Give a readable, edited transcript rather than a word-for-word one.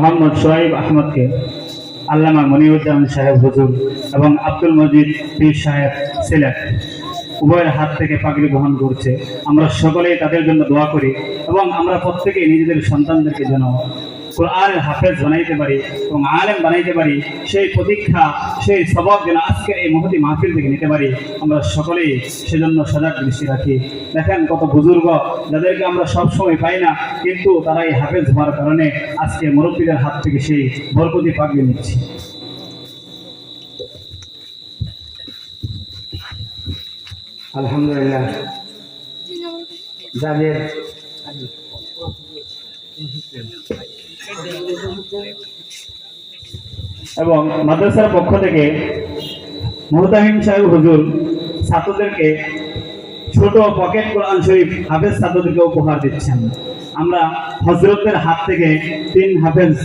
মোহাম্মদ সোহাইব আহমদকে আল্লামা মনিরুজ্জামান সাহেব হুজুর এবং আব্দুল মজিদ পীর সাহেব সিলেট উভয়ের হাত থেকে পাগড়ি গ্রহণ করছে। আমরা সকলেই তাদের জন্য দোয়া করি এবং আমরা প্রত্যেকেই নিজেদের সন্তানদেরকে যেন কোরআনের হাফেজ বানাইতে পারি এবং আলেম বানাইতে পারি, সেই প্রতীক্ষা সেই সবক যেন আজকে এই মহতি মাহফিল থেকে নিতে পারি। আমরা সকলেই সেজন্য সজাগ দৃষ্টি রাখি। দেখেন কত বুজুর্গ যাদেরকে আমরা সবসময় পাই না, কিন্তু তারা এই হাফেজ হওয়ার কারণে আজকে মুরব্বীদের হাত থেকে সেই বরকতি পাগড়ি নিচ্ছি। আলহামদুলিল্লাহ, যাদের এবং মাদ্রাসার পক্ষ থেকে মুহতামিম সাহেব হুজুর ছাত্রদেরকে ছোট পকেট কোরআন শরীফ হাফেজ ছাত্রদেরকে উপহার দিচ্ছেন। আমরা হযরতদের হাত থেকে 3 হাফেজ